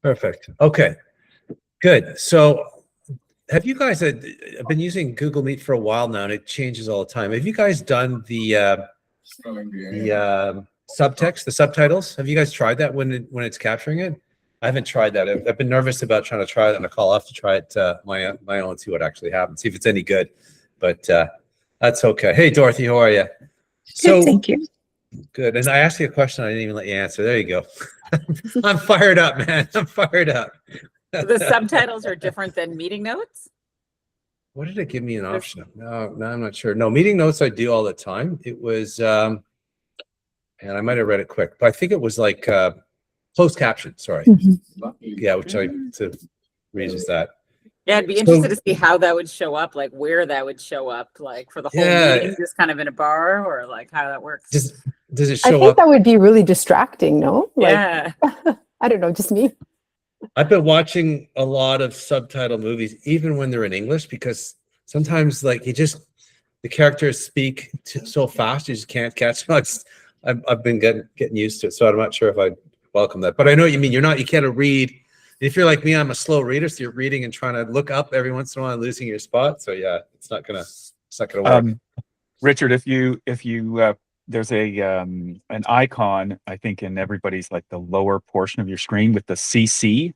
Perfect. Okay, good. So have you guys, I've been using Google Meet for a while now, and it changes all the time. Have you guys done the subtext, the subtitles? Have you guys tried that when it's capturing it? I haven't tried that. I've been nervous about trying to try it on a call. I'll have to try it my own and see what actually happens, see if it's any good. But that's okay. Hey, Dorothy, how are you? Good, thank you. Good. And I asked you a question I didn't even let you answer. There you go. I'm fired up, man. I'm fired up. The subtitles are different than meeting notes? What did it give me an option? No, I'm not sure. No, meeting notes I do all the time. It was, and I might have read it quick, but I think it was like closed caption. Sorry. Yeah, which I to reasons that. Yeah, I'd be interested to see how that would show up, like where that would show up, like for the whole meeting, just kind of in a bar, or like how that works. Does it show up? I think that would be really distracting, no? Like, yeah. I don't know, just me. I've been watching a lot of subtitle movies, even when they're in English, because sometimes like the characters speak so fast, you just can't catch them. I've been getting used to it, so I'm not sure if I welcome that. But I know what you mean. You can't read. If you're like me, I'm a slow reader, so you're reading and trying to look up every once in a while and losing your spot. So yeah, it's not gonna work. Richard, if you there's an icon, I think, in everybody's like the lower portion of your screen with the CC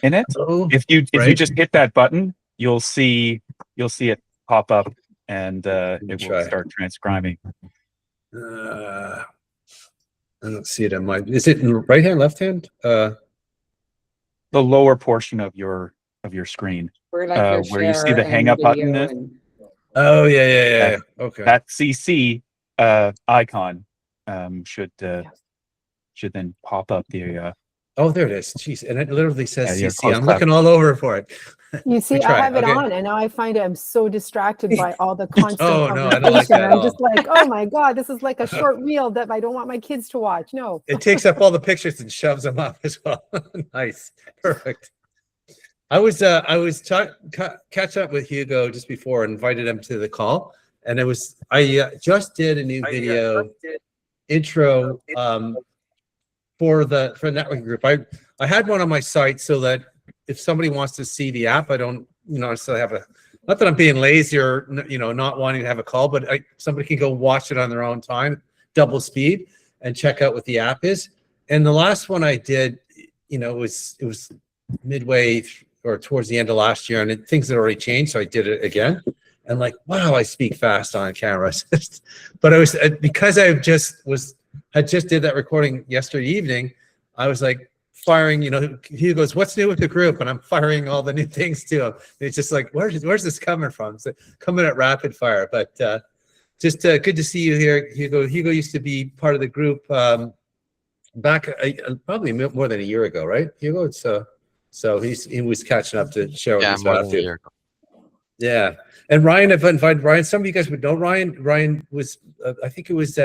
in it. Oh, if you just hit that button, you'll see it pop up, and it will start transcribing. I don't see it on my. Is it in right hand, left hand? The lower portion of your screen, Where you see the hang up button is. Oh yeah. Okay. That CC icon should then pop up the. Oh, there it is. Jeez, and it literally says CC. I'm clap. looking all over for it. You see, I have it on, and now I find I'm so distracted by all the constant no, I conversation. don't like that at I'm all. just like, oh my God, this is like a short reel that I don't want my kids to watch. No. It takes up all the pictures and shoves them up as well. Nice, perfect. I was catching up with Hugo just before, and invited him to the call, and I just did a new video intro for the networking group. I had one on my site so that if somebody wants to see the app, I don't necessarily have not that I'm being lazy or not wanting to have a call, but somebody can go watch it on their own time, double speed, and check out what the app is. And the last one I did, it was midway or towards the end of last year, and things had already changed, so I did it again. And like, wow, I speak fast on camera. But I was because I had just did that recording yesterday evening. I was like firing, he goes, what's new with the group? And I'm firing all the new things to him. And it's just like, where's this coming from? So coming at rapid fire. But just good to see you here, Hugo. Hugo used to be part of the group back probably more than a year ago, right, Hugo? So he was catching up to share with us about it. Yeah. And Ryan, I've invited Ryan. Some of you guys would know Ryan. Ryan was, I think it was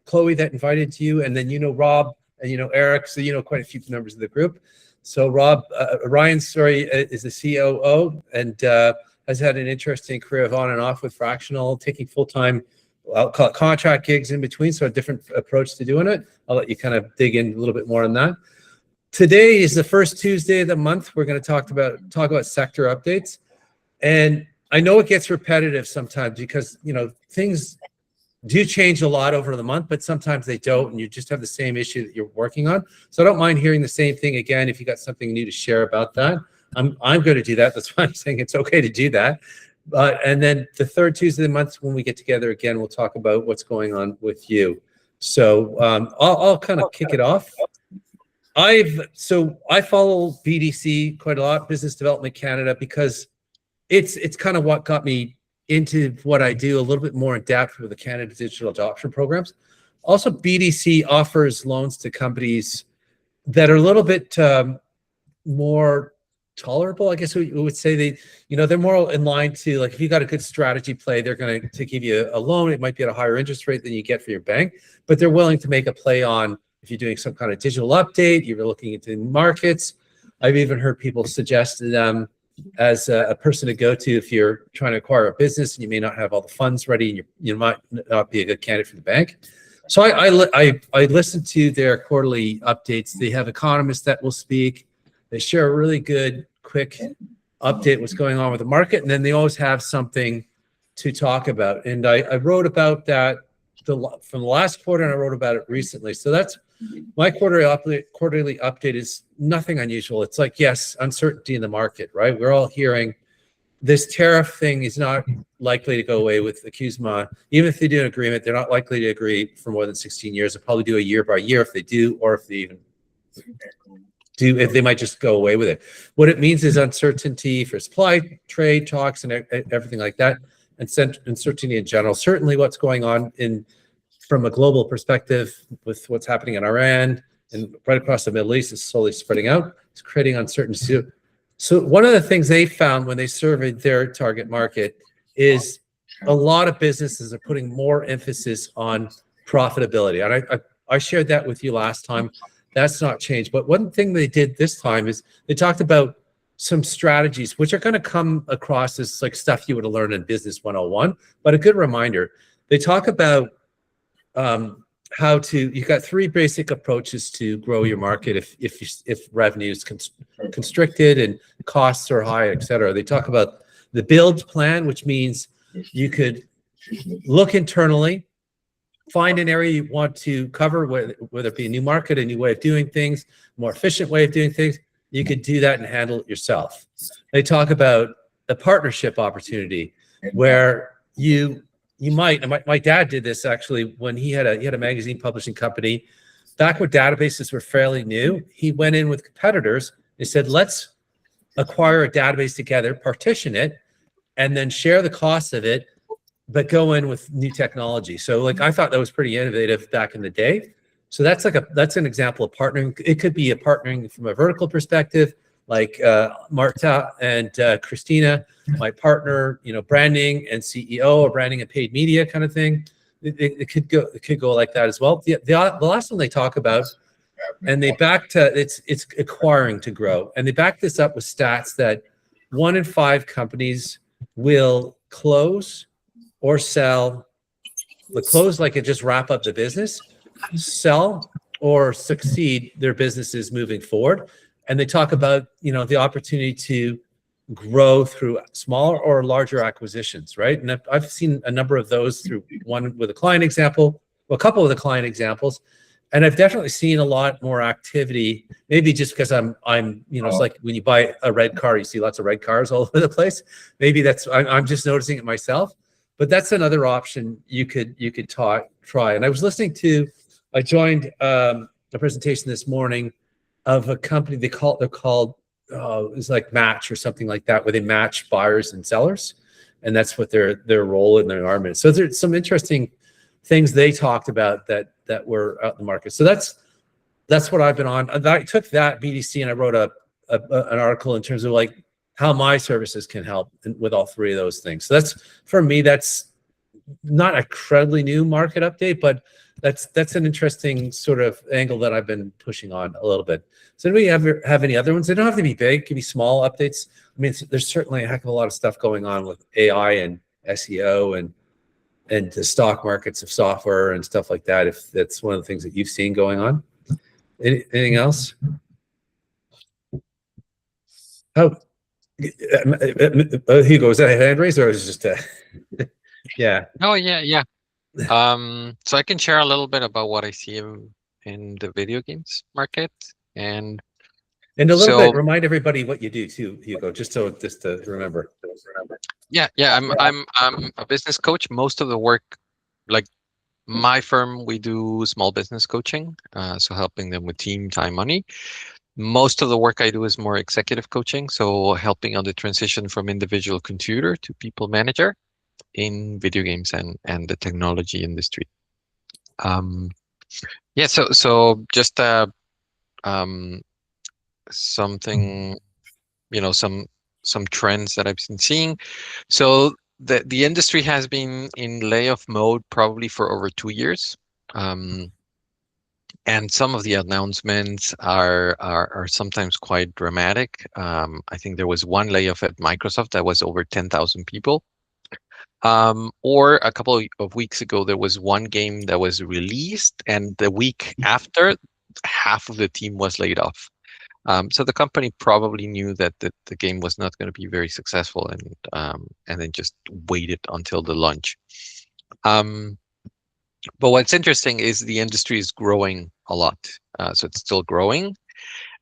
Chloe that invited you, and then Rob, and Eric, so quite a few members of the group. So Ryan, is the COO, and has had an interesting career of on and off with Fractional, taking full-time, I'll call it contract gigs in between, so a different approach to doing it. I'll let you kind of dig in a little bit more on that. Today is the first Tuesday of the month. We're going to talk about sector updates, and I know it gets repetitive sometimes because things do change a lot over the month, but sometimes they don't, and you just have the same issue that you're working on. So I don't mind hearing the same thing again if you got something new to share about that. I'm going to do that. That's why I'm saying it's okay to do that. And then the third Tuesday of the month, when we get together again, we'll talk about what's going on with you. So I'll kind of kick it off. I follow BDC quite a lot, Business Development Canada, because it's kind of what got me into what I do a little bit more in depth with the Canada Digital Adoption Programs. Also, BDC offers loans to companies that are a little bit more tolerable, I guess we would say. They're more in line to, like, if you got a good strategy play, they're going to give you a loan. It might be at a higher interest rate than you get for your bank, but they're willing to make a play on if you're doing some kind of digital update, you're looking into markets. I've even heard people suggest them as a person to go to if you're trying to acquire a business and you may not have all the funds ready and you might not be a good candidate for the bank. So I listen to their quarterly updates. They have economists that will speak. They share a really good, quick update what's going on with the market, and then they always have something to talk about. And I wrote about that from the last quarter, and I wrote about it recently. So that's my quarterly update is nothing unusual. It's like, yes, uncertainty in the market, right? We're all hearing this tariff thing is not likely to go away with the CUSMA. Even if they do an agreement, they're not likely to agree for more than 16 years. They'll probably do a year by year if they do, or if they even do, if they might just go away with it. What it means is uncertainty for supply, trade talks, and everything like that, and uncertainty in general. Certainly what's going on from a global perspective with what's happening in Iran and right across the Middle East is slowly spreading out. It's creating uncertainty. So one of the things they found when they surveyed their target market is a lot of businesses are putting more emphasis on profitability. And I shared that with you last time. That's not changed. But one thing they did this time is they talked about some strategies, which are going to come across as like stuff you would have learned in Business 101, but a good reminder. They talk about you've got three basic approaches to grow your market if revenue is constricted and costs are high, et cetera. They talk about the build plan, which means you could look internally, find an area you want to cover, whether it be a new market, a new way of doing things, more efficient way of doing things. You could do that and handle it yourself. They talk about the partnership opportunity where you might, and my dad did this actually when he had a magazine publishing company. Back when databases were fairly new, he went in with competitors. They said, let's acquire a database together, partition it, and then share the cost of it, but go in with new technology. So like, I thought that was pretty innovative back in the day. So that's an example of partnering. It could be a partnering from a vertical perspective, like Marta and Christina, my partner, branding and CEO, or branding and paid media kind of thing. It could go like that as well. The last one they talk about, and they back to it's acquiring to grow, and they back this up with stats that 1 in 5 companies will close or sell. The close, like it just wrap up the business, sell or succeed their businesses moving forward. And they talk about, the opportunity to grow through smaller or larger acquisitions, right? And I've seen a number of those through one with a client example, a couple of the client examples. And I've definitely seen a lot more activity, maybe just because I'm it's like when you buy a red car, you see lots of red cars all over the place. Maybe I'm just noticing it myself, but that's another option you could try. And I joined a presentation this morning of a company they're called it's like Match or something like that, where they match buyers and sellers, and that's what their role in their arm is. So there's some interesting things they talked about that were out in the market. So that's what I've been on. I took that BDC and I wrote an article in terms of like how my services can help with all three of those things. So that's, for me, that's not a incredibly new market update, but that's an interesting sort of angle that I've been pushing on a little bit. Does anybody have any other ones? They don't have to be big, it can be small updates. I mean, there's certainly a heck of a lot of stuff going on with AI and SEO and the stock markets of software and stuff like that, if that's one of the things that you've seen going on. Anything else? Oh, Hugo, was that a hand raise or was it just a yeah? Oh, yeah. So I can share a little bit about what I see in the video games market, and a little bit remind everybody what you do too, Hugo, just to remember. Yeah. I'm a business coach. Most of the work, like my firm, we do small business coaching, so helping them with team, time, money. Most of the work I do is more executive coaching, so helping on the transition from individual contributor to people manager in video games and the technology industry. So just something, some trends that I've been seeing. So the industry has been in layoff mode probably for over 2 years. And some of the announcements are sometimes quite dramatic. I think there was one layoff at Microsoft that was over 10,000 people. Or a couple of weeks ago, there was one game that was released, and the week after, half of the team was laid off. So the company probably knew that the game was not going to be very successful, and then just waited until the launch. But what's interesting is the industry is growing a lot, so it's still growing.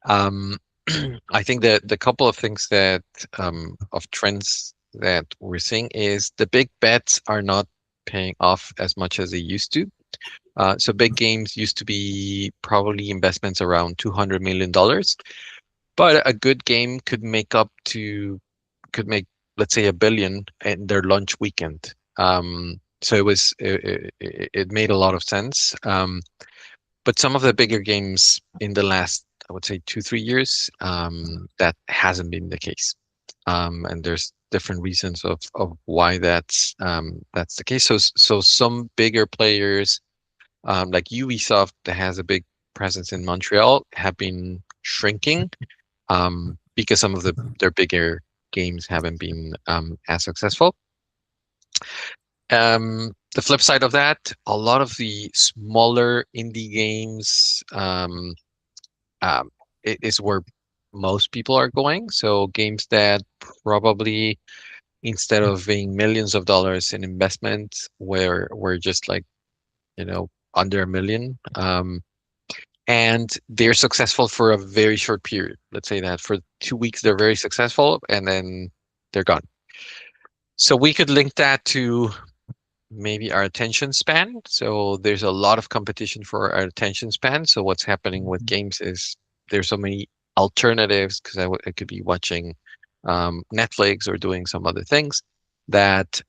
I think that the couple of things that of trends that we're seeing is the big bets are not paying off as much as they used to. So big games used to be probably investments around $200 million, but a good game could make, let's say, $1 billion in their launch weekend. So it made a lot of sense. But some of the bigger games in the last, I would say, 2-3 years, that hasn't been the case. And there's different reasons of why that's the case. So some bigger players, like Ubisoft, that has a big presence in Montreal, have been shrinking, because some of their bigger games haven't been as successful. The flip side of that, a lot of the smaller indie games is where most people are going. So games that probably, instead of being millions of dollars in investment, were just like, under $1 million. And they're successful for a very short period. Let's say that for 2 weeks, they're very successful, and then they're gone. So we could link that to maybe our attention span. So there's a lot of competition for our attention span. So what's happening with games is there's so many alternatives, because I could be watching Netflix or doing some other things, that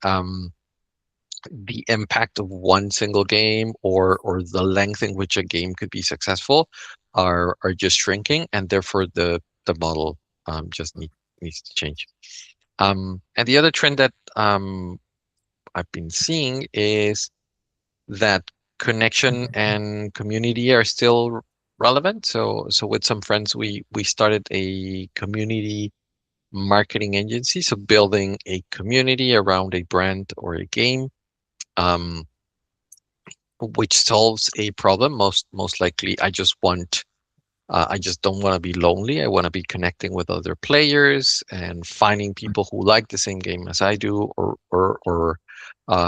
the impact of one single game or the length in which a game could be successful are just shrinking, and therefore the model just needs to change. And the other trend that I've been seeing is that connection and community are still relevant. So with some friends, we started a community marketing agency. So building a community around a brand or a game, which solves a problem. Most likely, I just don't want to be lonely. I want to be connecting with other players and finding people who like the same game as I do, or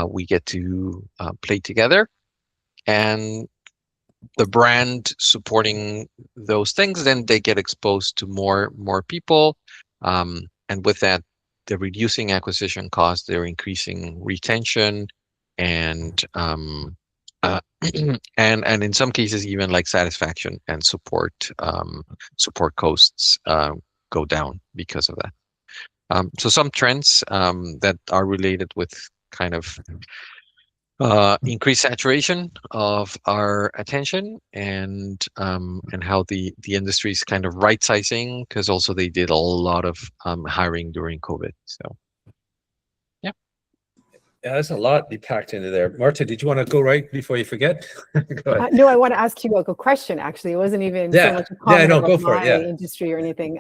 we get to play together. And the brand supporting those things, then they get exposed to more people, and with that, they're reducing acquisition costs, they're increasing retention, and and in some cases even like satisfaction and support costs go down because of that. So some trends that are related with kind of increased saturation of our attention, and how the industry is kind of right sizing, because also they did a lot of hiring during COVID. So yeah. Yeah, there's a lot be packed into there. Marta, did you want to go right before you forget? Go ahead. No, I want to ask Hugo a question, actually. It wasn't even so much a comment no, about go for it. my Yeah. industry or anything.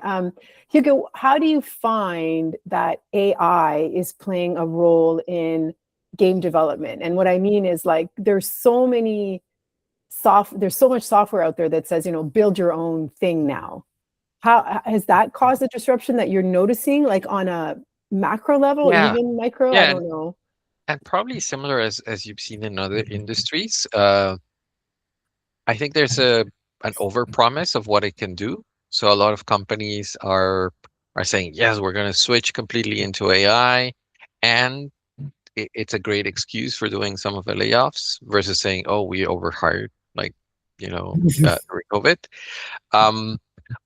Hugo, how do you find that AI is playing a role in game development? And what I mean is, like, there's so much software out there that says, build your own thing now. How has that caused a disruption that you're noticing, like on a macro level, or Yeah. even micro? Yeah, I don't know. and probably similar as you've seen in other industries. I think there's an overpromise of what it can do. So a lot of companies are saying, yes, we're going to switch completely into AI, and it's a great excuse for doing some of the layoffs versus saying, oh, we overhired, like, during COVID.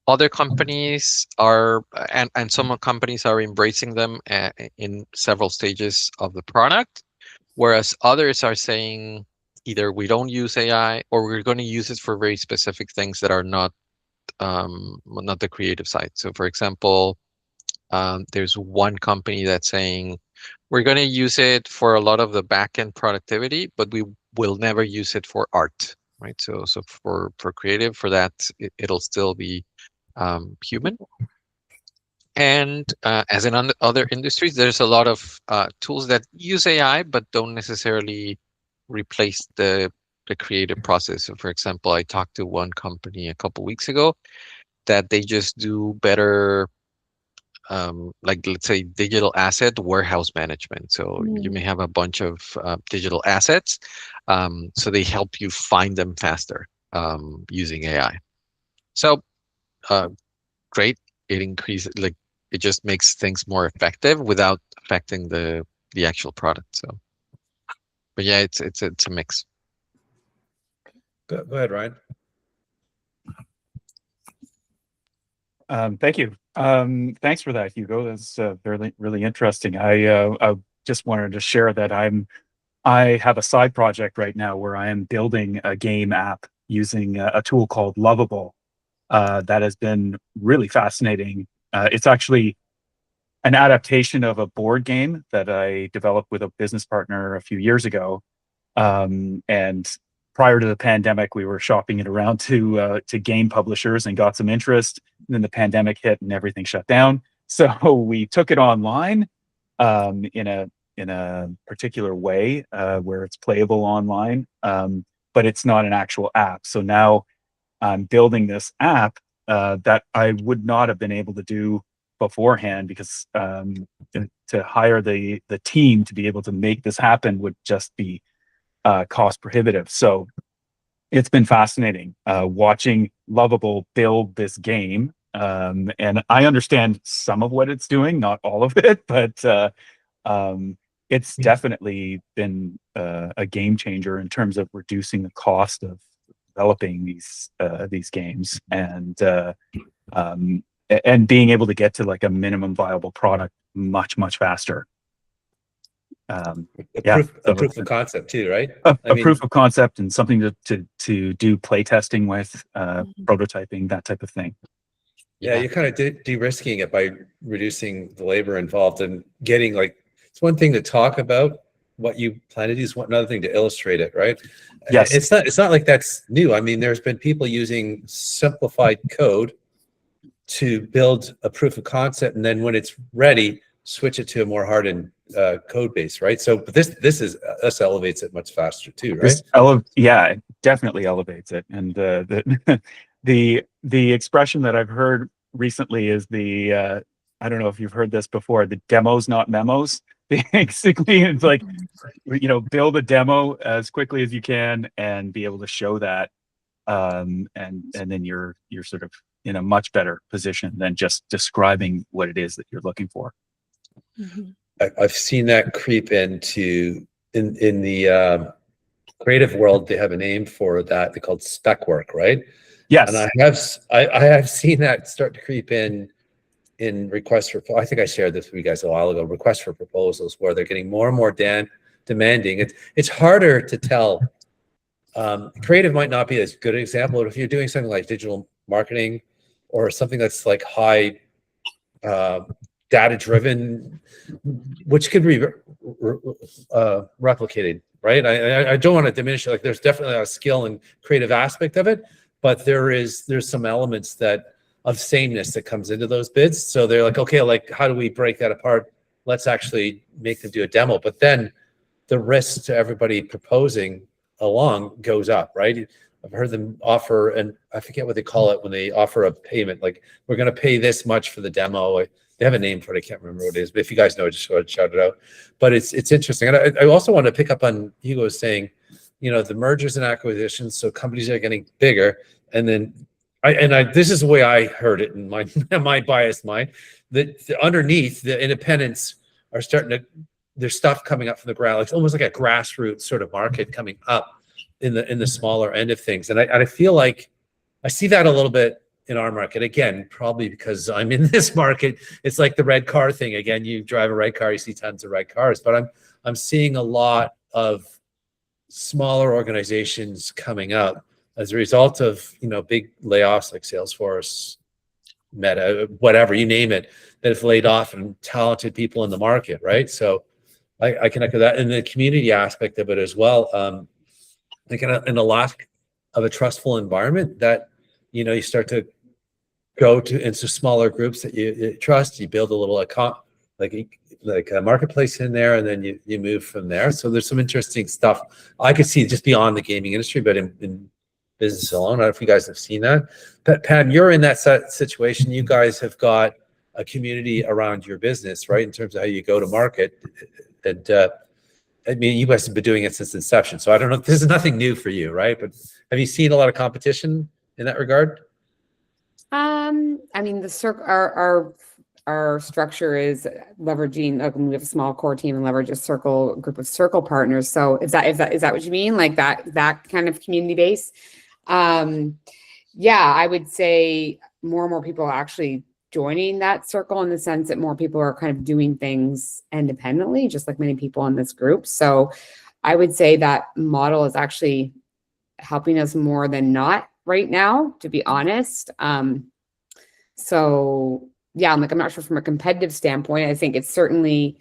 Other companies are, and some companies are embracing them in several stages of the product, whereas others are saying either we don't use AI, or we're going to use it for very specific things that are not the creative side. So for example, there's one company that's saying we're going to use it for a lot of the back-end productivity, but we will never use it for art, right? So for creative, for that, it'll still be human. And as in other industries, there's a lot of tools that use AI but don't necessarily replace the creative process. So, for example, I talked to one company a couple weeks ago that they just do better, like let's say digital asset warehouse management. So you may have a bunch of digital assets, so they help you find them faster using AI. So great, it increases like it just makes things more effective without affecting the actual product. So, but yeah, it's a mix. Go ahead, Ryan. Thank you. Thanks for that, Hugo. That's really interesting. I just wanted to share that I have a side project right now where I am building a game app using a tool called Lovable. That has been really fascinating. It's actually an adaptation of a board game that I developed with a business partner a few years ago. And prior to the pandemic, we were shopping it around to game publishers and got some interest. And then the pandemic hit and everything shut down. So we took it online in a particular way where it's playable online, but it's not an actual app. So now I'm building this app that I would not have been able to do beforehand because to hire the team to be able to make this happen would just be cost prohibitive. So it's been fascinating watching Lovable build this game. And I understand some of what it's doing, not all of it, but it's definitely been a game changer in terms of reducing the cost of developing these games and being able to get to like a minimum viable product much faster. A proof of concept too, right? A proof of concept and something to do play testing with, prototyping, that type of thing. Yeah, you're kind of de-risking it by reducing the labor involved and getting like, it's one thing to talk about what you plan to do, is another thing to illustrate it, right? Yes. It's not like that's new. I mean, there's been people using simplified code to build a proof of concept, and then when it's ready, switch it to a more hardened code base, right? So, but this elevates it much faster too, right? Yeah, it definitely elevates it. And the expression that I've heard recently is I don't know if you've heard this before, the demos, not memos. Basically, it's like, build a demo as quickly as you can and be able to show that, and then you're sort of in a much better position than just describing what it is that you're looking for. I've seen that creep into in the creative world. They have a name for that. They're called spec work, right? Yes. And I have seen that start to creep in requests for, I think I shared this with you guys a while ago, requests for proposals, where they're getting more and more demanding. It's harder to tell. Creative might not be as good an example, but if you're doing something like digital marketing or something that's like high data driven, which could be replicated, right? I don't want to diminish it. Like, there's definitely a skill and creative aspect of it, but there's some elements of sameness that comes into those bids. So they're like, okay, like, how do we break that apart? Let's actually make them do a demo. But then the risk to everybody proposing along goes up, right? I've heard them offer, and I forget what they call it when they offer a payment, like, we're going to pay this much for the demo. They have a name for it. I can't remember what it is, but if you guys know, just go ahead and shout it out. But it's interesting. And I also want to pick up on Hugo was saying, the mergers and acquisitions. So companies are getting bigger, and then this is the way I heard it in my biased mind, that underneath, the independents are starting to, there's stuff coming up from the ground. It's almost like a grassroots sort of market coming up in the smaller end of things. And I feel like I see that a little bit in our market. Again, probably because I'm in this market. It's like the red car thing. Again, you drive a red car, you see tons of red cars. But I'm seeing a lot of smaller organizations coming up as a result of big layoffs like Salesforce, Meta, whatever, you name it, that have laid off and talented people in the market, right? So I connect with that, and the community aspect of it as well. Like in the lack of a trustful environment, that you start to go into smaller groups that you trust. You build a little account, like a marketplace in there, and then you move from there. So there's some interesting stuff I could see just beyond the gaming industry, but in business alone. I don't know if you guys have seen that. But Pam, you're in that situation. You guys have got a community around your business, right? In terms of how you go to market. And I mean, you guys have been doing it since inception. So I don't know, this is nothing new for you, right? But have you seen a lot of competition in that regard? I mean, our structure is leveraging. Like, we have a small core team and leverage a group of circle partners. So is that what you mean? Like that kind of community base? Yeah, I would say more and more people are actually joining that circle, in the sense that more people are kind of doing things independently, just like many people in this group. So I would say that model is actually helping us more than not right now, to be honest. So yeah, I'm not sure from a competitive standpoint. I think it's certainly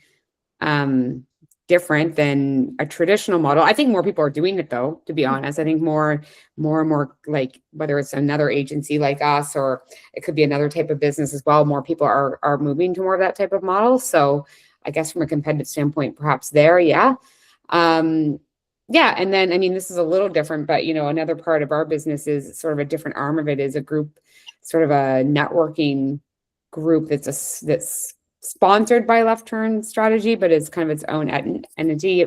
different than a traditional model. I think more people are doing it, though, to be honest. I think more and more, like, whether it's another agency like us, or it could be another type of business as well, more people are moving to more of that type of model. So I guess from a competitive standpoint, perhaps there, yeah. Yeah, and then, I mean, this is a little different, but, another part of our business is sort of a different arm of it, is a group, sort of a networking group that's sponsored by Left Turn Strategy, but it's kind of its own entity,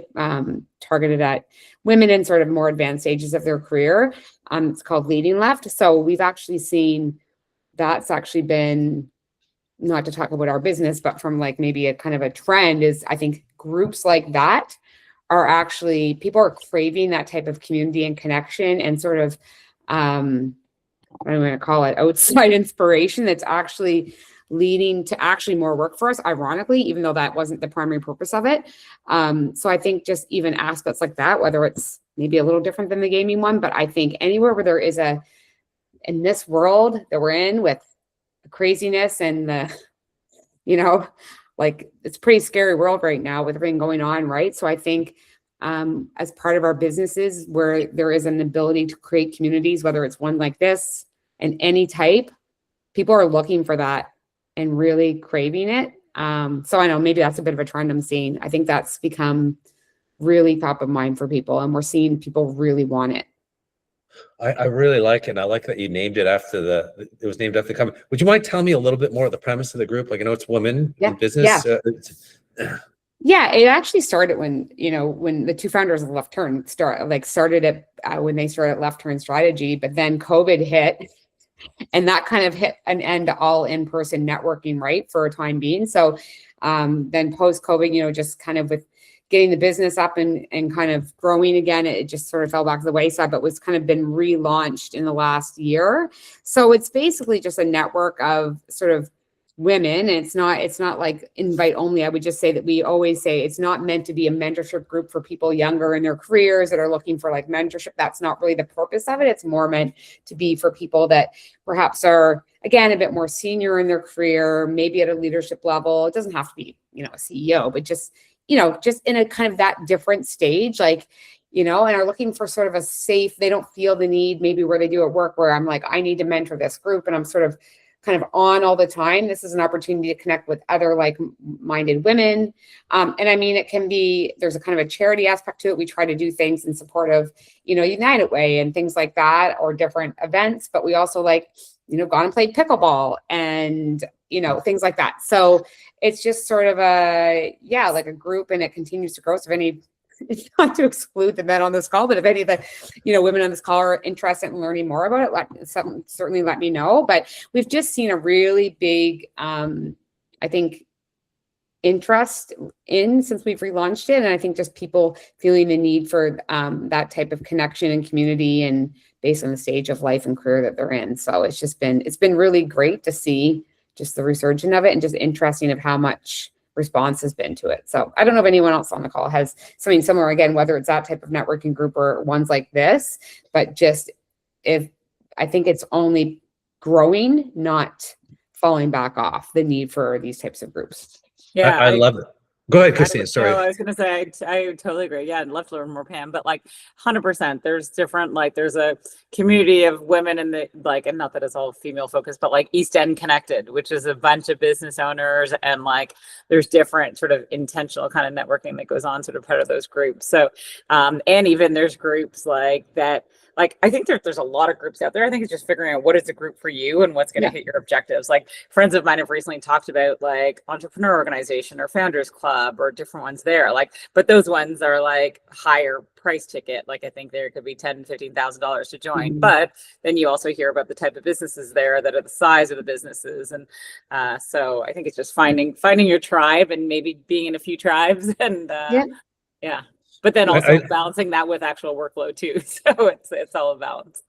targeted at women in sort of more advanced stages of their career. It's called Leading Left. So we've actually seen that's actually been, not to talk about our business, but from like maybe a kind of a trend, is I think groups like that are actually, people are craving that type of community and connection, and sort of, I'm going to call it outside inspiration, that's actually leading to actually more work for us, ironically, even though that wasn't the primary purpose of it. So I think just even aspects like that, whether it's maybe a little different than the gaming one, but I think anywhere where there is in this world that we're in, with the craziness and the, like, it's a pretty scary world right now with everything going on, right? So I think as part of our businesses, where there is an ability to create communities, whether it's one like this and any type, people are looking for that and really craving it. So I know maybe that's a bit of a trend I'm seeing. I think that's become really top of mind for people, and we're seeing people really want it. I really like it. And I like that you named it after it was named after the company. Would you mind telling me a little bit more of the premise of the group? Like, I know it's women in business. Yeah, it actually started when the two founders of Left Turn started it when they started Left Turn Strategy, but then COVID hit, and that kind of hit an end to all in-person networking, right, for a time being. So then post-COVID, just kind of with getting the business up and kind of growing again, it just sort of fell back to the wayside, but was kind of been relaunched in the last year. So it's basically just a network of sort of women. And it's not like invite only. I would just say that we always say it's not meant to be a mentorship group for people younger in their careers that are looking for like mentorship. That's not really the purpose of it. It's more meant to be for people that perhaps are, again, a bit more senior in their career, maybe at a leadership level. It doesn't have to be, a CEO, but just in a kind of that different stage, like, and are looking for sort of a safe, they don't feel the need maybe where they do at work, where I'm like, I need to mentor this group, and I'm sort of kind of on all the time. This is an opportunity to connect with other like-minded women. And I mean, it can be, there's a kind of a charity aspect to it. We try to do things in support of, United Way and things like that, or different events, but we also gone and played pickleball and, things like that. So it's just sort of like a group, and it continues to grow. So it's not to exclude the men on this call, but if any of the, women on this call are interested in learning more about it, certainly let me know. But we've just seen a really big, I think, interest since we've relaunched it. And I think just people feeling the need for that type of connection and community, and based on the stage of life and career that they're in. So it's been really great to see just the resurgence of it, and just interesting of how much response has been to it. So I don't know if anyone else on the call has something similar, again, whether it's that type of networking group or ones like this, but just I think it's only growing, not falling back off, the need for these types of groups. Yeah, I love it. Go ahead, Christine. Sorry. No, I was gonna say I totally agree. Yeah, I'd love to learn more, Pam. But like 100%, there's different, like there's a community of women in the like, and not that it's all female focused, but like East End Connected, which is a bunch of business owners, and like there's different sort of intentional kind of networking that goes on, sort of part of those groups. So and even there's groups like that. Like, I think there's a lot of groups out there. I think it's just figuring out what is the group for you and what's going to hit your objectives. Like friends of mine have recently talked about like entrepreneur organization or founders club or different ones there. Like, but those ones are like higher price ticket. Like I think there could be $10,000-$15,000 to join. But then you also hear about the type of businesses there that are the size of the businesses. And so I think it's just finding your tribe and maybe being in a few tribes and yeah. But then also balancing that with actual workload too. So it's all a balance.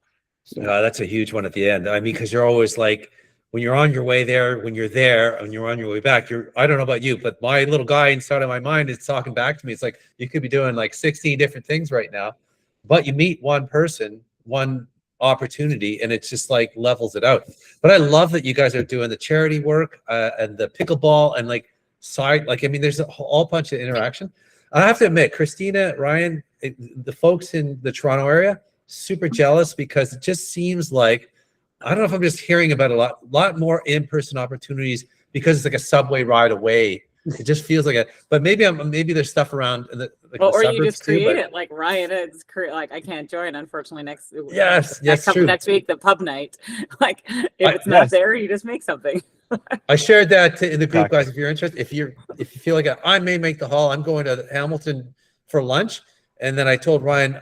That's a huge one at the end. I mean, because you're always like, when you're on your way there, when you're there, and you're on your way back, I don't know about you, but my little guy inside of my mind is talking back to me. It's like, you could be doing like 16 different things right now, but you meet one person, one opportunity, and it's just like levels it out. But I love that you guys are doing the charity work and the pickleball and like side, like, I mean, there's a whole bunch of interaction. I have to admit, Christina, Ryan, the folks in the Toronto area, super jealous because it just seems like, I don't know if I'm just hearing about a lot more in-person opportunities because it's like a subway ride away. It just feels like but maybe there's stuff around in the like well, the or you suburbs just create too, it like Ryan is like I can't join unfortunately next true. next week the pub night. Like if it's not there, you just make something. I shared that in the group, guys. If you're interested, if you feel like I may make the haul, I'm going to Hamilton for lunch. And then I told Ryan,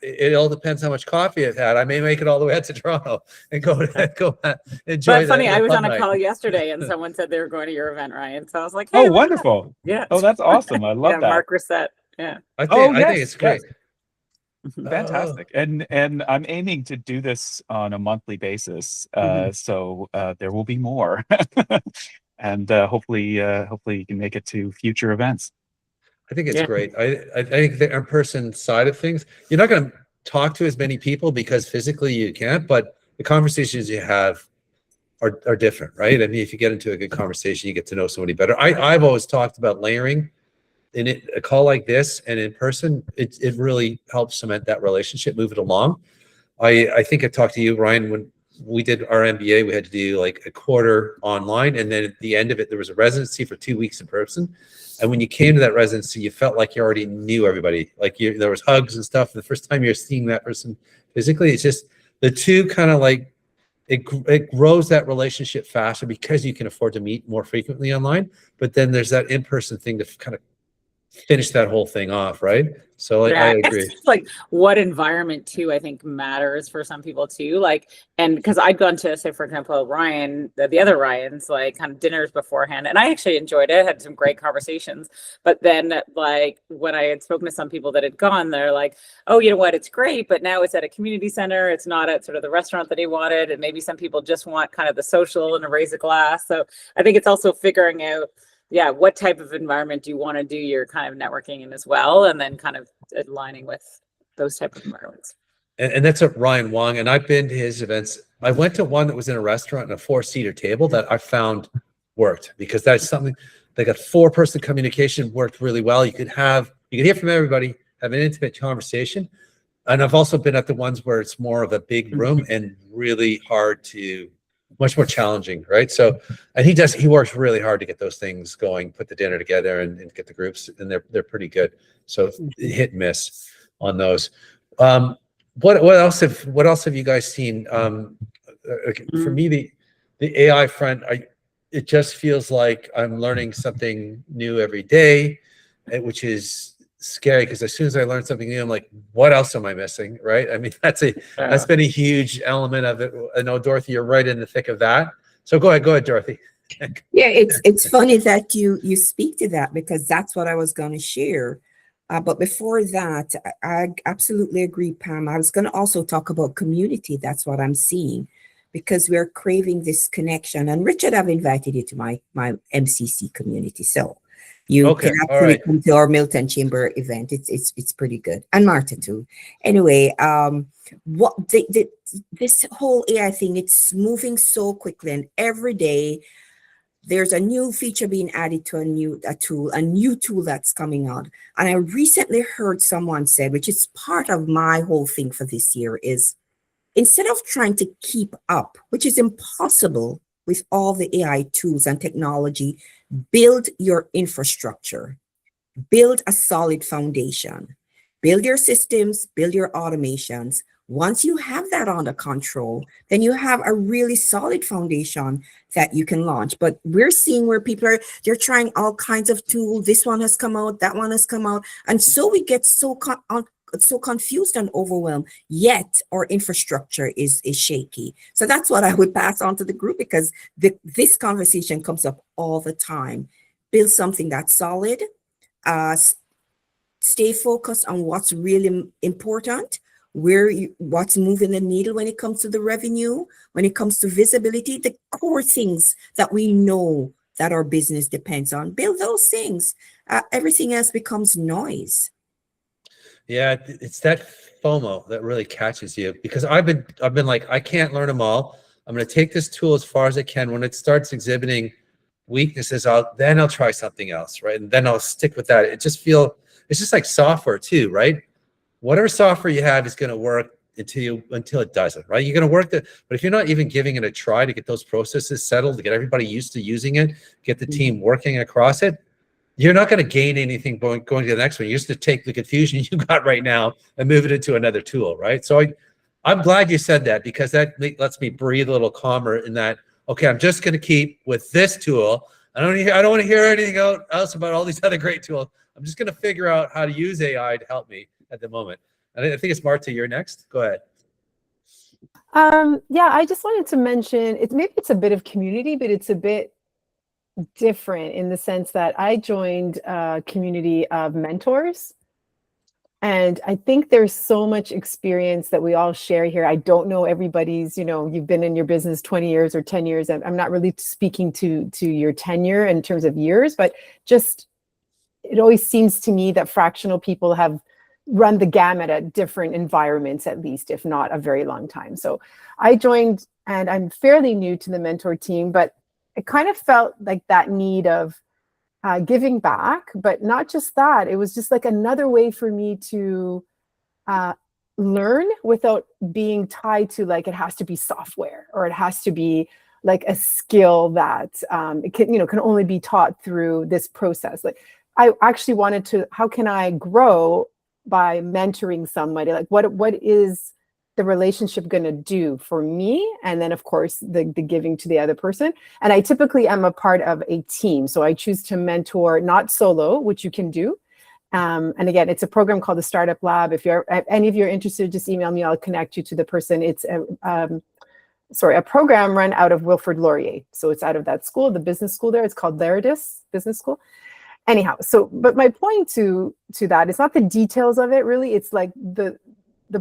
it all depends how much coffee I've had. I may make it all the way out to Toronto and go enjoy. But funny, I was on a call yesterday and someone said they were going to your event, Ryan. So I was like, hey, oh, wonderful. Yeah. Oh, that's awesome. I love that. Mark Reset. Yeah. I think it's great. Fantastic. And I'm aiming to do this on a monthly basis. So there will be more. And hopefully you can make it to future events. I think it's great. I think the in-person side of things, you're not going to talk to as many people because physically you can't, but the conversations you have are different, right? I mean, if you get into a good conversation, you get to know somebody better. I've always talked about layering in a call like this and in person. It really helps cement that relationship, move it along. I think I talked to you, Ryan, when we did our MBA, we had to do like a quarter online. And then at the end of it, there was a residency for 2 weeks in person. And when you came to that residency, you felt like you already knew everybody. Like there was hugs and stuff. The first time you're seeing that person physically, it's just the two kind of like, it grows that relationship faster because you can afford to meet more frequently online. But then there's that in-person thing to kind of finish that whole thing off, right? So I agree. It's like what environment too, I think matters for some people too. Like, and because I'd gone to, say, for example, Ryan, the other Ryans, like kind of dinners beforehand, and I actually enjoyed it, had some great conversations. But then, like, when I had spoken to some people that had gone, they're like, oh, you know what, it's great, but now it's at a community center. It's not at sort of the restaurant that he wanted. And maybe some people just want kind of the social and to raise a glass. So I think it's also figuring out, what type of environment do you want to do your kind of networking in as well, and then kind of aligning with those type of environments. And that's what Ryan Wong, and I've been to his events. I went to one that was in a restaurant and a 4-seater table that I found worked because that's something they got 4-person communication worked really well. You could hear from everybody, have an intimate conversation. And I've also been at the ones where it's more of a big room and really much more challenging, right? So, and he works really hard to get those things going, put the dinner together and get the groups, and they're pretty good. So hit and miss on those. What else have you guys seen? For me, the AI front, it just feels like I'm learning something new every day, which is scary because as soon as I learn something new, I'm like, what else am I missing? Right? I mean, that's been a huge element of it. I know, Dorothy, you're right in the thick of that. So go ahead, Dorothy. Yeah, it's funny that you speak to that because that's what I was going to share. But before that, I absolutely agree, Pam. I was going to also talk about community. That's what I'm seeing because we're craving this connection. And Richard, I've invited you to my MCC community. So you can actually come to our Milton Chamber event. It's pretty good. And Marta too. Anyway, this whole AI thing, it's moving so quickly and every day there's a new feature being added to a new tool that's coming out. And I recently heard someone said, which is part of my whole thing for this year, is instead of trying to keep up, which is impossible with all the AI tools and technology, build your infrastructure, build a solid foundation, build your systems, build your automations. Once you have that under control, then you have a really solid foundation that you can launch. But we're seeing where they're trying all kinds of tools. This one has come out, that one has come out. And so we get so confused and overwhelmed, yet our infrastructure is shaky. So that's what I would pass on to the group, because this conversation comes up all the time. Build something that's solid, stay focused on what's really important, what's moving the needle when it comes to the revenue, when it comes to visibility, the core things that we know that our business depends on. Build those things. Everything else becomes noise. Yeah, it's that FOMO that really catches you, because I've been like, I can't learn them all. I'm going to take this tool as far as I can. When it starts exhibiting weaknesses, then I'll try something else, right? And then I'll stick with that. It's just like software too, right? Whatever software you have is going to work until it doesn't, right? You're going to work but if you're not even giving it a try to get those processes settled, to get everybody used to using it, get the team working across it, you're not going to gain anything going to the next one. You're just to take the confusion you got right now and move it into another tool, right? So I'm glad you said that, because that lets me breathe a little calmer in that, okay, I'm just going to keep with this tool. I don't want to hear anything else about all these other great tools. I'm just going to figure out how to use AI to help me at the moment. And I think it's Marta, you're next. Go ahead. Yeah, I just wanted to mention, maybe it's a bit of community, but it's a bit different in the sense that I joined a community of mentors. And I think there's so much experience that we all share here. I don't know everybody's, you've been in your business 20 years or 10 years. I'm not really speaking to your tenure in terms of years, but just, it always seems to me that fractional people have run the gamut at different environments, at least, if not a very long time. So I joined, and I'm fairly new to the mentor team, but it kind of felt like that need of giving back, but not just that. It was just like another way for me to learn without being tied to, like, it has to be software, or it has to be like a skill that it can only be taught through this process. Like, I actually wanted to, how can I grow by mentoring somebody? Like, what is the relationship going to do for me? And then, of course, the giving to the other person. And I typically am a part of a team. So I choose to mentor, not solo, which you can do. And again, it's a program called the Startup Lab. If any of you are interested, just email me. I'll connect you to the person. It's a program run out of Wilfrid Laurier. So it's out of that school, the business school there. It's called Laerdus Business School. Anyhow, but my point to that, it's not the details of it really. It's like the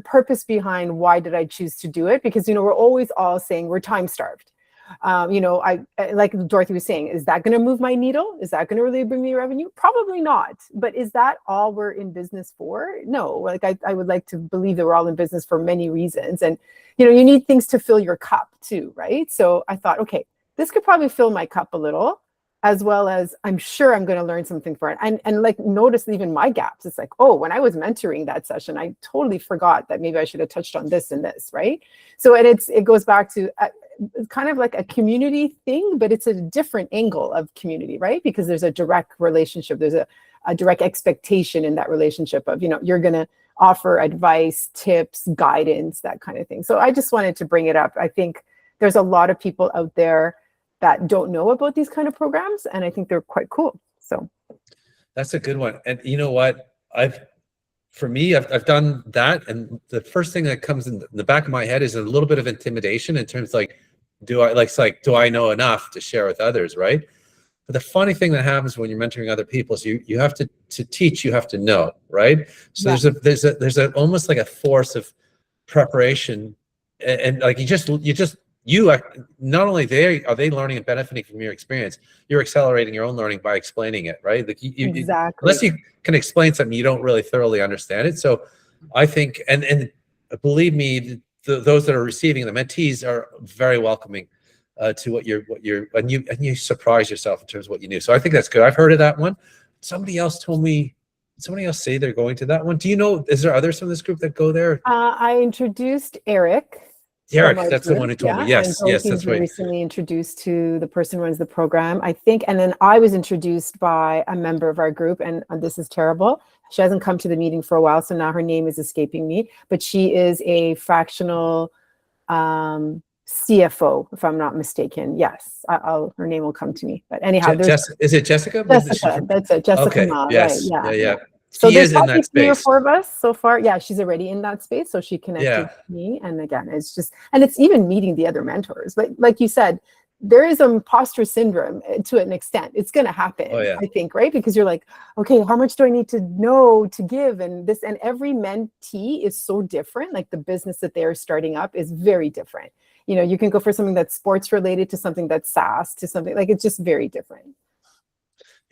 purpose behind why did I choose to do it? Because, we're always all saying we're time starved. I like Dorothy was saying, is that going to move my needle? Is that going to really bring me revenue? Probably not. But is that all we're in business for? No. Like, I would like to believe that we're all in business for many reasons. And, you need things to fill your cup too, right? So I thought, okay, this could probably fill my cup a little, as well as I'm sure I'm going to learn something for it. And like, notice even my gaps. It's like, oh, when I was mentoring that session, I totally forgot that maybe I should have touched on this and this, right? So, and it goes back to kind of like a community thing, but it's a different angle of community, right? Because there's a direct relationship. There's a direct expectation in that relationship of, you're going to offer advice, tips, guidance, that kind of thing. So I just wanted to bring it up. I think there's a lot of people out there that don't know about these kind of programs, and I think they're quite cool. So that's a good one. And you know what? I've done that, and the first thing that comes in the back of my head is a little bit of intimidation in terms of do I know enough to share with others, right? But the funny thing that happens when you're mentoring other people is you have to teach, you have to know, right? So yeah. there's a almost like a force of preparation, and like you not only are they learning and benefiting from your experience, you're accelerating your own learning by explaining it, right? Like exactly. Unless you can explain something, you don't really thoroughly understand it. So I think, and believe me, those that are receiving, the mentees are very welcoming to what you're and you surprise yourself in terms of what you knew. So I think that's good. I've heard of that one. Somebody else say they're going to that one. Do you know, is there others from this group that go there? I introduced Eric. Eric, from our that's the group, one who told me. and Yes, Dorothy's that's been right. recently introduced to the person who runs the program, I think. And then I was introduced by a member of our group, and this is terrible. She hasn't come to the meeting for a while, so now her name is escaping me. But she is a fractional CFO, if I'm not mistaken. Yes, her name will come to me. But anyhow, Is it Jessica? Jessica, that's it. Jessica. Okay. Ma, Yes. right? Yeah. So She there's is in that probably 3 or space. 4 of us so far. Yeah, she's already in that space. So she connected Yeah. with me. And again, it's just, and it's even meeting the other mentors. But like you said, there is imposter syndrome to an extent. It's going to happen, Oh, yeah. I think, right? Because you're like, okay, how much do I need to know to give? And every mentee is so different. Like the business that they're starting up is very different. You know, you can go for something that's sports related to something that's SaaS to something like, it's just very different.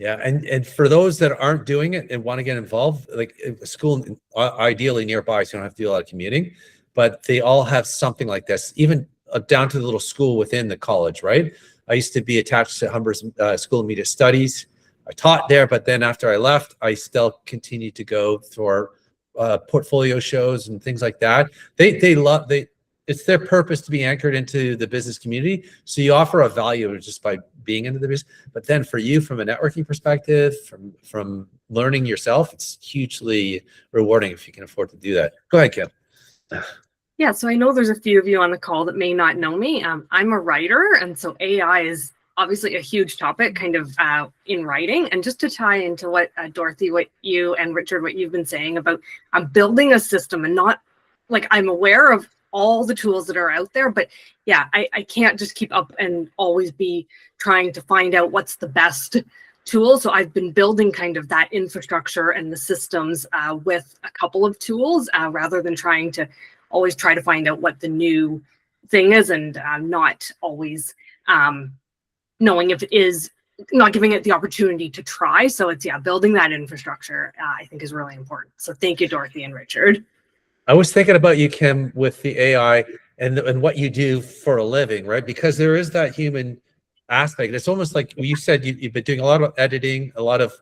Yeah, and for those that aren't doing it and want to get involved, like a school ideally nearby, so you don't have to do a lot of commuting, but they all have something like this, even down to the little school within the college, right? I used to be attached to Humber's School of Media Studies. I taught there, but then after I left, I still continued to go for portfolio shows and things like that. It's their purpose to be anchored into the business community. So you offer a value just by being into the business. But then for you, from a networking perspective, from learning yourself, it's hugely rewarding if you can afford to do that. Go ahead, Kim. Yeah, so I know there's a few of you on the call that may not know me. I'm a writer, and so AI is obviously a huge topic kind of in writing. And just to tie into what Dorothy, what you and Richard, what you've been saying about building a system, and not like, I'm aware of all the tools that are out there, but yeah, I can't just keep up and always be trying to find out what's the best tool. So I've been building kind of that infrastructure and the systems with a couple of tools rather than trying to always try to find out what the new thing is, and not always knowing if it is, not giving it the opportunity to try. So it's, building that infrastructure I think is really important. So thank you, Dorothy and Richard. I was thinking about you, Kim, with the AI and what you do for a living, right? Because there is that human aspect. It's almost like you said, you've been doing a lot of editing, a lot of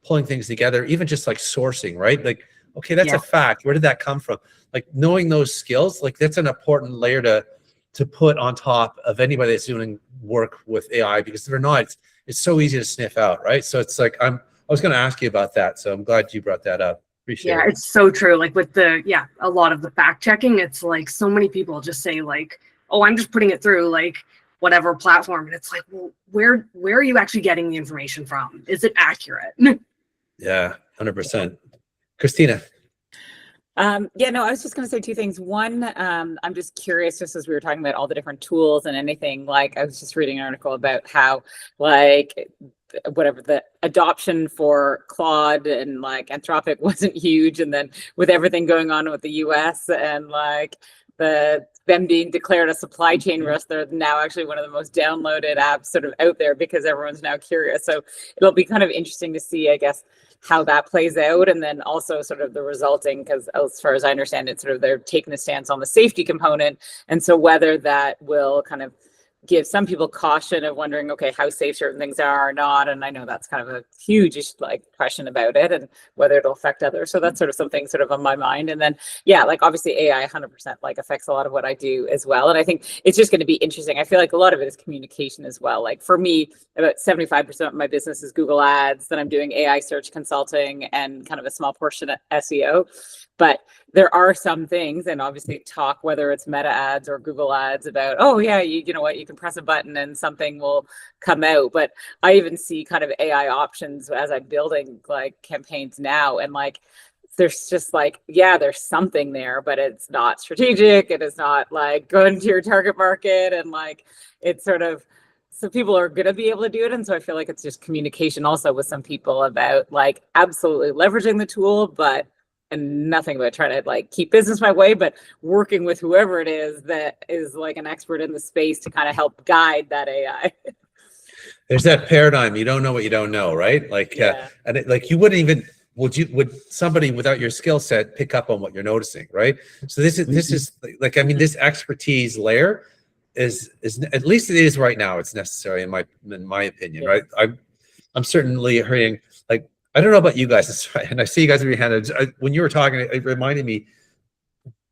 pulling things together, even just like sourcing, right? Like, okay, that's a fact. Where did that come from? Like knowing those skills, like that's an important layer to put on top of anybody that's doing work with AI, because if they're not, it's so easy to sniff out, right? So it's like, I was going to ask you about that. So I'm glad you brought that up. Appreciate it. It's so true. Like with a lot of the fact checking, it's like so many people just say like, oh, I'm just putting it through like whatever platform. And it's like, well, where are you actually getting the information from? Is it accurate? Yeah, 100%. Christina. I was just going to say 2 things. One, I'm just curious, just as we were talking about all the different tools and anything, like I was just reading an article about how like whatever the adoption for Claude and like Anthropic wasn't huge. And then with everything going on with the US and like them being declared a supply chain risk, they're now actually one of the most downloaded apps sort of out there because everyone's now curious. So it'll be kind of interesting to see, I guess, how that plays out. And then also sort of the resulting, because as far as I understand it, sort of they're taking a stance on the safety component. And so whether that will kind of give some people caution of wondering, okay, how safe certain things are or not. And I know that's kind of a huge like question about it and whether it'll affect others. So that's sort of something sort of on my mind. And then, like obviously AI 100% like affects a lot of what I do as well. And I think it's just going to be interesting. I feel like a lot of it is communication as well. Like for me, about 75% of my business is Google Ads. Then I'm doing AI search consulting and kind of a small portion of SEO. But there are some things, and obviously talk, whether it's Meta ads or Google ads, about, oh yeah, you know what, you can press a button and something will come out. But I even see kind of AI options as I'm building like campaigns now, and like there's just like, there's something there, but it's not strategic. It is not like going to your target market, and like it's sort of, so people are going to be able to do it. And so I feel like it's just communication also with some people about like absolutely leveraging the tool, and nothing about trying to like keep business my way, but working with whoever it is that is like an expert in the space to kind of help guide that AI. There's that paradigm. You don't know what you don't know, right? Like, and like you wouldn't even, would somebody without your skill set pick up on what you're noticing, right? So this is like, I mean, this expertise layer is at least it is right now. It's necessary in my opinion, right? I'm certainly hearing, like, I don't know about you guys, and I see you guys with your hand. When you were talking, it reminded me,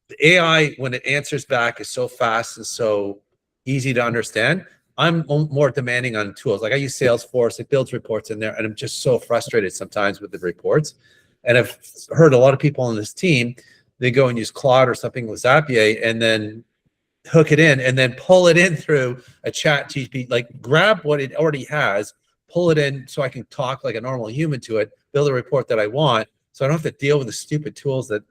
the AI, when it answers back, is so fast and so easy to understand. I'm more demanding on tools. Like I use Salesforce, it builds reports in there, and I'm just so frustrated sometimes with the reports. And I've heard a lot of people on this team, they go and use Claude or something with Zapier and then hook it in and then pull it in through a chat GPT, like grab what it already has, pull it in so I can talk like a normal human to it, build a report that I want. So I don't have to deal with the stupid tools that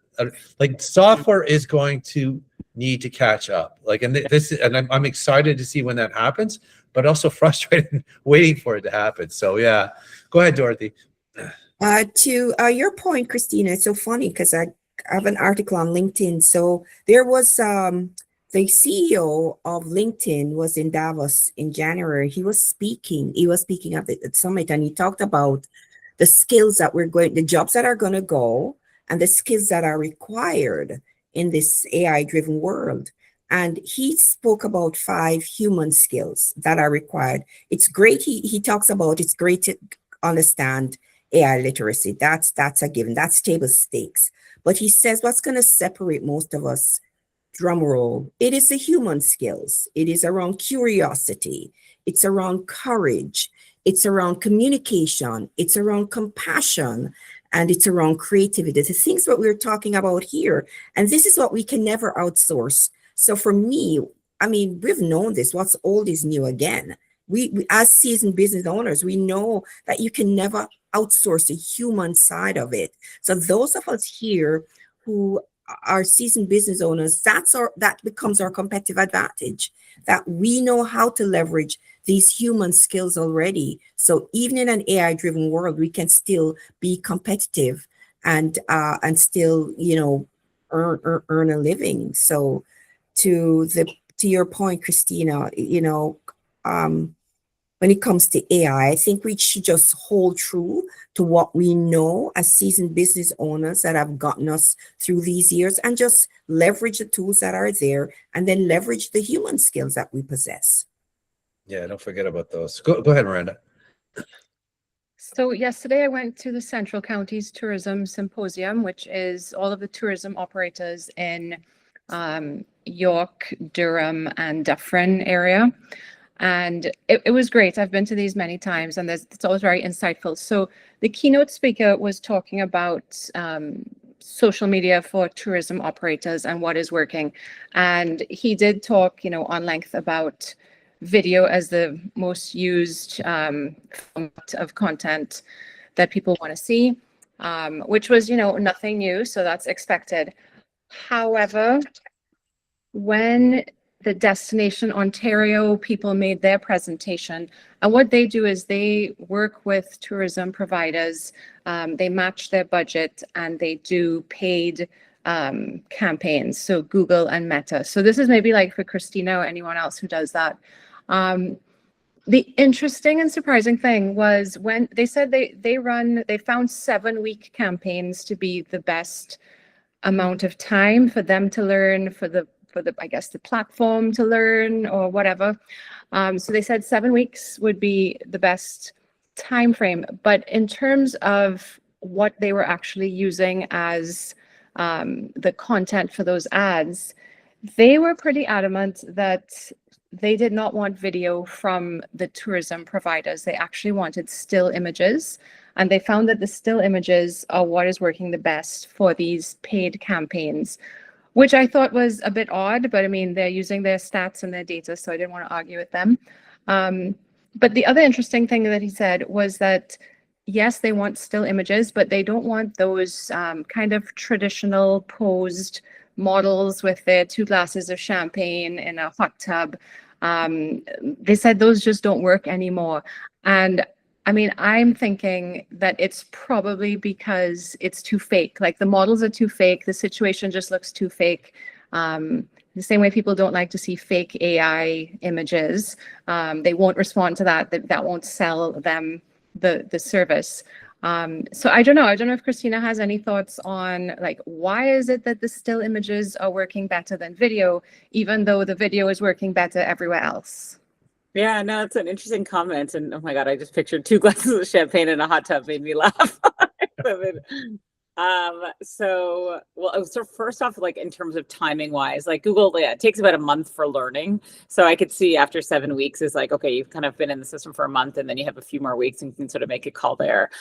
like software is going to need to catch up. Like, and this, and I'm excited to see when that happens, but also frustrated waiting for it to happen. So yeah, go ahead, Dorothy. To your point, Christina, it's so funny because I have an article on LinkedIn. So there was the CEO of LinkedIn was in Davos in January. He was speaking at the summit, and he talked about the skills that the jobs that are going to go, and the skills that are required in this AI-driven world. And he spoke about 5 human skills that are required. It's great. He talks about it's great to understand AI literacy. That's a given. That's table stakes. But he says what's going to separate most of us, drum roll, it is the human skills. It is around curiosity. It's around courage. It's around communication. It's around compassion. And it's around creativity. The things that we're talking about here. And this is what we can never outsource. So for me, I mean, we've known this. What's old is new again. We as seasoned business owners, we know that you can never outsource the human side of it. So those of us here who are seasoned business owners, that becomes our competitive advantage, that we know how to leverage these human skills already. So even in an AI-driven world, we can still be competitive and still, you know, earn a living. So to your point, Christina, you know, when it comes to AI, I think we should just hold true to what we know as seasoned business owners that have gotten us through these years, and just leverage the tools that are there, and then leverage the human skills that we possess. Yeah, don't forget about those. Go ahead, Miranda. So yesterday I went to the Central Counties Tourism Symposium, which is all of the tourism operators in York, Durham, and Dufferin area. And it was great. I've been to these many times, and it's always very insightful. So the keynote speaker was talking about social media for tourism operators and what is working. And he did talk, you know, on length about video as the most used format of content that people want to see, which was, you know, nothing new. So that's expected. However, when the Destination Ontario people made their presentation, and what they do is they work with tourism providers, they match their budget, and they do paid campaigns, so Google and Meta. So this is maybe like for Christina or anyone else who does that. The interesting and surprising thing was when they said they found 7-week campaigns to be the best amount of time for them to learn, for the I guess the platform to learn or whatever. So they said 7 weeks would be the best time frame. But in terms of what they were actually using as the content for those ads, they were pretty adamant that they did not want video from the tourism providers. They actually wanted still images. And they found that the still images are what is working the best for these paid campaigns, which I thought was a bit odd, but I mean, they're using their stats and their data, so I didn't want to argue with them. But the other interesting thing that he said was that, yes, they want still images, but they don't want those kind of traditional posed models with their 2 glasses of champagne in a hot tub. They said those just don't work anymore. And I mean, I'm thinking that it's probably because it's too fake. Like the models are too fake. The situation just looks too fake. The same way people don't like to see fake AI images. They won't respond to that. That won't sell them the service. So I don't know. I don't know if Christina has any thoughts on like, why is it that the still images are working better than video, even though the video is working better everywhere else? Yeah, no, it's an interesting comment. And oh my God, I just pictured 2 glasses of champagne in a hot tub, made me laugh. So first off, like in terms of timing wise, like Google, yeah, it takes about a month for learning. So I could see after 7 weeks is like, okay, you've kind of been in the system for a month and then you have a few more weeks and you can sort of make a call there.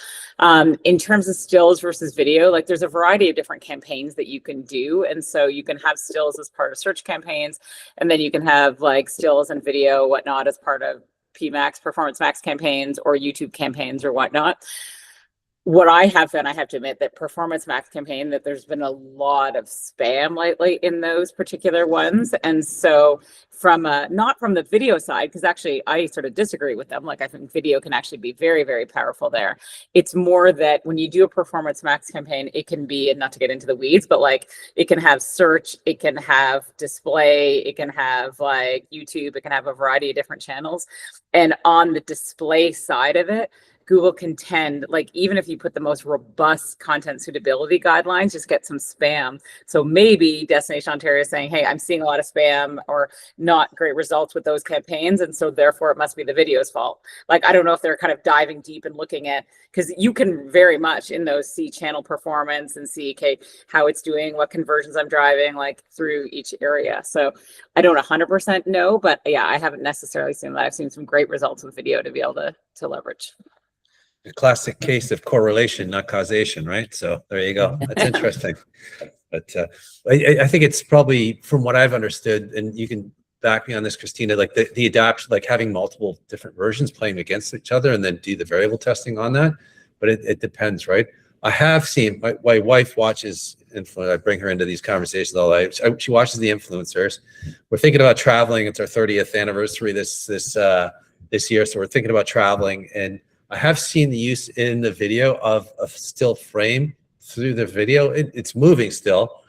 In terms of stills versus video, like there's a variety of different campaigns that you can do. And so you can have stills as part of search campaigns, and then you can have like stills and video, whatnot, as part of PMax, Performance Max campaigns or YouTube campaigns or whatnot. What I have found, I have to admit that Performance Max campaign, that there's been a lot of spam lately in those particular ones. And so from not from the video side, because actually I sort of disagree with them. Like I think video can actually be very, very powerful there. It's more that when you do a Performance Max campaign, it can be, and not to get into the weeds, but like it can have search, it can have display, it can have like YouTube, it can have a variety of different channels. And on the display side of it, Google can tend, like even if you put the most robust content suitability guidelines, just get some spam. So maybe Destination Ontario is saying, hey, I'm seeing a lot of spam or not great results with those campaigns. And so therefore it must be the video's fault. Like, I don't know if they're kind of diving deep and looking at, because you can very much in those see channel performance and see, okay, how it's doing, what conversions I'm driving, like through each area. So I don't 100% know, but yeah, I haven't necessarily seen that. I've seen some great results with video to be able to leverage. A classic case of correlation, not causation, right? So there you go. That's interesting. But I think it's probably, from what I've understood, and you can back me on this, Christina, like the adaptation, like having multiple different versions playing against each other and then do the variable testing on that. But it depends, right? I have seen, my wife watches influence. I bring her into these conversations all the time. She watches the influencers. We're thinking about traveling. It's our 30th anniversary this year. So we're thinking about traveling, and I have seen the use in the video of a still frame through the video. It's moving still.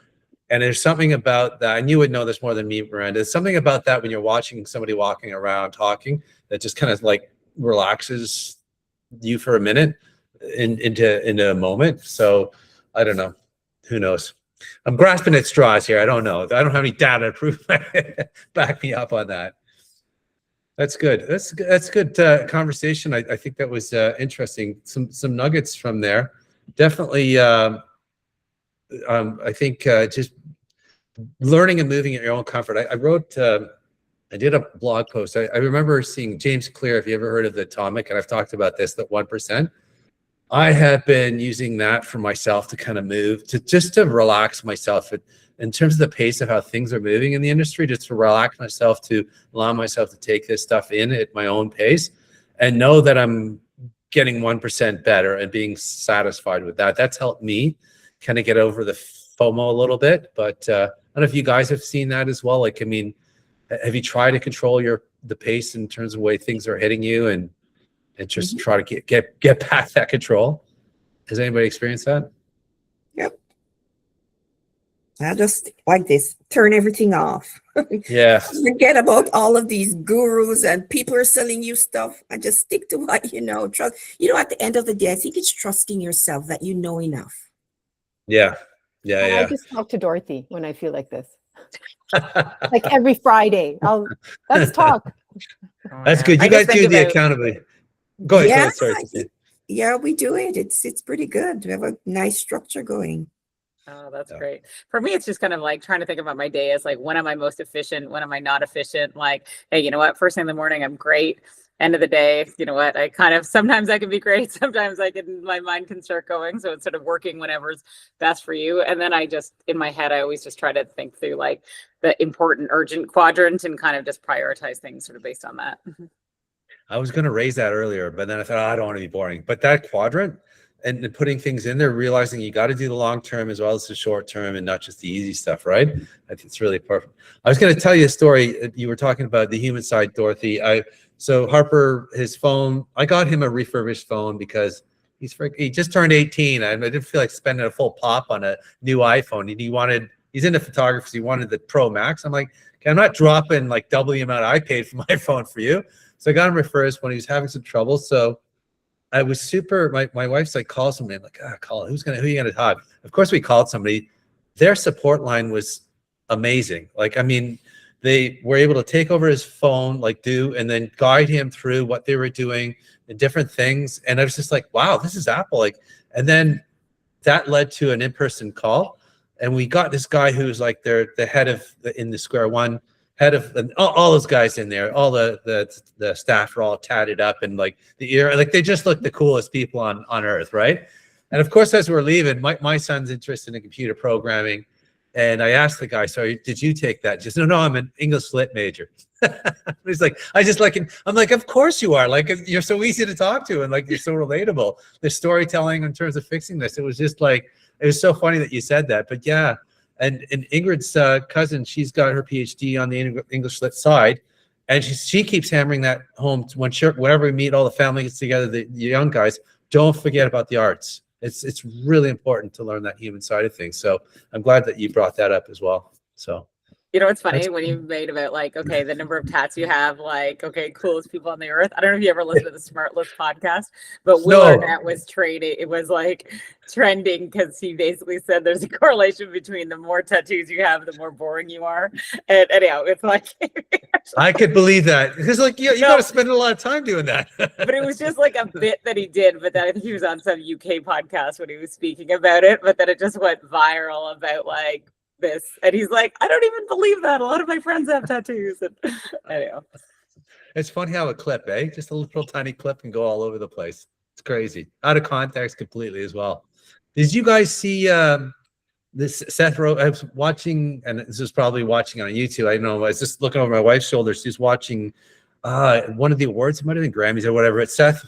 And there's something about that, and you would know this more than me, Miranda. There's something about that when you're watching somebody walking around talking that just kind of like relaxes you for a minute into a moment. So I don't know. Who knows? I'm grasping at straws here. I don't know. I don't have any data to prove back me up on that. That's good. That's good conversation. I think that was interesting. Some nuggets from there. Definitely. I think just learning and moving at your own comfort. I wrote. I did a blog post. I remember seeing James Clear. If you ever heard of the Atomic, and I've talked about this, that 1%. I have been using that for myself to kind of move to relax myself. In terms of the pace of how things are moving in the industry, just to relax myself, to allow myself to take this stuff in at my own pace and know that I'm getting 1% better and being satisfied with that. That's helped me kind of get over the FOMO a little bit. But I don't know if you guys have seen that as well. Like, I mean, have you tried to control the pace in terms of the way things are hitting you and just try to get past that control? Has anybody experienced that? Yep. I just like this, turn everything off. Yeah. Forget about all of these gurus and people are selling you stuff. I just stick to what you know. Trust. At the end of the day, I think it's trusting yourself that you know enough. Yeah. I just talk to Dorothy when I feel like this. Like every Friday. Let's talk. That's good. You guys do the accountability. Go ahead. Yeah, Sorry. yeah, we do it. It's pretty good. We have a nice structure going. Oh, that's great. For me, it's just kind of like trying to think about my day as like, when am I most efficient? When am I not efficient? Like, hey, you know what? First thing in the morning, I'm great. End of the day, you know what? I kind of, sometimes I can be great. Sometimes my mind can start going. So it's sort of working whenever's best for you. And then in my head, I always just try to think through like the important, urgent quadrant and kind of just prioritize things sort of based on that. I was going to raise that earlier, but then I thought, I don't want to be boring. But that quadrant and putting things in there, realizing you got to do the long term as well as the short term and not just the easy stuff, right? I think it's really perfect. I was going to tell you a story. You were talking about the human side, Dorothy. So Harper, his phone, I got him a refurbished phone because he just turned 18. I didn't feel like spending a full pop on a new iPhone. And he's into photography. So he wanted the Pro Max. I'm like, okay, I'm not dropping like double the amount I paid for my phone for you. So I got him refurbished when he was having some trouble. So I was super, my wife's like, call somebody. I'm like, call, who are you gonna talk? Of course we called somebody. Their support line was amazing. Like, I mean, they were able to take over his phone, and then guide him through what they were doing and different things. And I was just like, wow, this is Apple. Like, and then that led to an in-person call. And we got this guy who's like the head of in the Square One, head of all those guys in there, all the staff are all tatted up and like they just look the coolest people on earth, right? And of course, as we're leaving, my son's interested in computer programming. And I asked the guy, so did you take that? Just no, I'm an English Lit major. He's like, I just like it. I'm like, of course you are. Like, you're so easy to talk to and like you're so relatable. The storytelling in terms of fixing this, it was just like, it was so funny that you said that. But yeah, and Ingrid's cousin, she's got her PhD on the English Lit side, and she keeps hammering that home whenever we meet all the family gets together, the young guys, don't forget about the arts. It's really important to learn that human side of things. So I'm glad that you brought that up as well. So you know, it's funny when you made about like, okay, the number of tats you have, like, okay, coolest people on the earth. I don't know if you ever listened to the Smart List podcast, but Will Arnett was trading. It was like trending because he basically said there's a correlation between the more tattoos you have, the more boring you are. And anyhow, it's like I could believe that because like you got to spend a lot of time doing that. But it was just like a bit that he did. But then I think he was on some UK podcast when he was speaking about it. But then it just went viral about like this, and he's like, I don't even believe that. A lot of my friends have tattoos. And anyhow, it's funny how a clip, just a little tiny clip can go all over the place. It's crazy, out of context completely as well. Did you guys see this Seth Rogen? I was watching, and this was probably watching on YouTube. I don't know. I was just looking over my wife's shoulder. She's watching one of the awards. It might have been Grammys or whatever. It's Seth.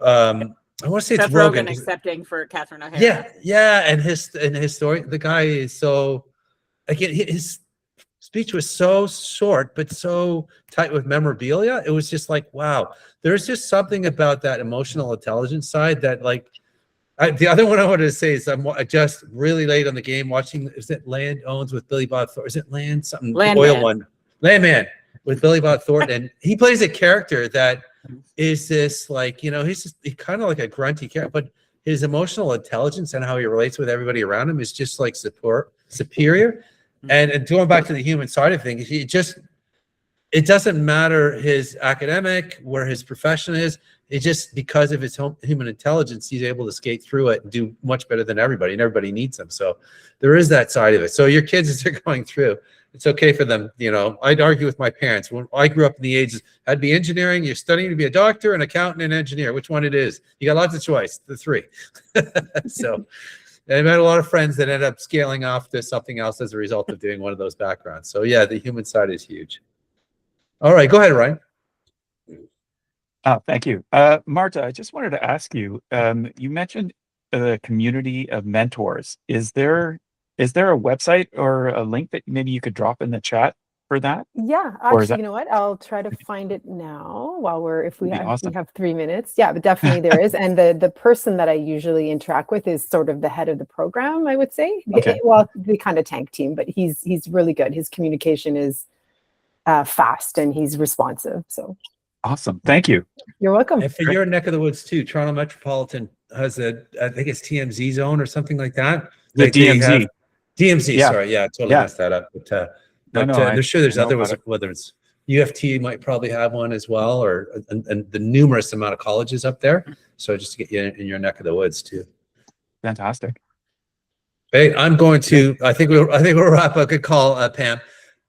I want to say Seth it's Rogen accepting for Catherine O'Hara. Yeah, and his story. The guy is so. Again, his speech was so short, but so tight with memorabilia. It was just like, wow. There's just something about that emotional intelligence side that, like, the other one I wanted to say is I'm just really late on the game watching. Is it Land Owns with Billy Bob Thornton? Is it Land something? Landman. One. Landman with Billy Bob Thornton, and he plays a character that is this like, he's kind of like a grunty character, but his emotional intelligence and how he relates with everybody around him is just like superior. And going back to the human side of things, it doesn't matter his academic, where his profession is. It just, because of his human intelligence, he's able to skate through it and do much better than everybody, and everybody needs him. So there is that side of it. So your kids, as they're going through, it's okay for them. I'd argue with my parents. When I grew up in the ages, I'd be engineering, you're studying to be a doctor, an accountant, and engineer. Which one it is? You got lots of choice, the three. So I met a lot of friends that end up scaling off to something else as a result of doing one of those backgrounds. So yeah, the human side is huge. All right, go ahead, Ryan. Thank you. Marta, I just wanted to ask you, you mentioned the community of mentors. Is there a website or a link that maybe you could drop in the chat for that? Yeah, actually, you know what? I'll try to find it now while we have 3 minutes. Yeah, but definitely there is. And the person that I usually interact with is sort of the head of the program, I would say. Okay. Well, the kind of tank team, but he's really good. His communication is fast and he's responsive. So awesome. Thank you. You're welcome. And for your neck of the woods too, Toronto Metropolitan has I think it's TMZ zone or something like that. The DMZ. DMZ, Yeah. sorry. Yeah, I totally messed that up. But I'm sure there's other ones, whether it's UFT might probably have one as well, or and the numerous amount of colleges up there. So just to get you in your neck of the woods too. Fantastic. Hey, I'm going to. I think we'll wrap up. Good call, Pam.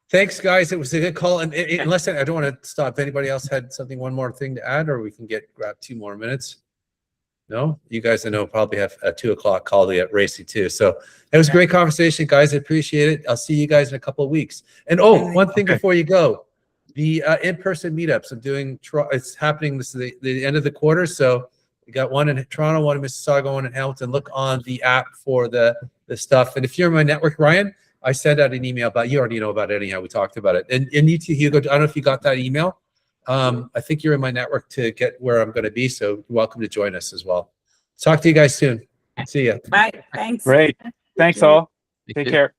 Thanks, guys. It was a good call. And unless I don't want to stop. If anybody else had one more thing to add, or we can grab 2 more minutes. No, you guys I know probably have a 2 o'clock call to get racy too. So it was a great conversation, guys. I appreciate it. I'll see you guys in a couple of weeks. And one thing before you go, the in-person meetups I'm doing. It's happening. This is the end of the quarter. So we got one in Toronto, one in Mississauga, one in Hamilton. Look on the app for the stuff. And if you're in my network, Ryan, I sent out an email about, you already know about it anyhow. We talked about it. And you too, Hugo. I don't know if you got that email. I think you're in my network to get where I'm going to be. So you're welcome to join us as well. Talk to you guys soon. See ya. Bye. Thanks. Great. Thanks all. Take care.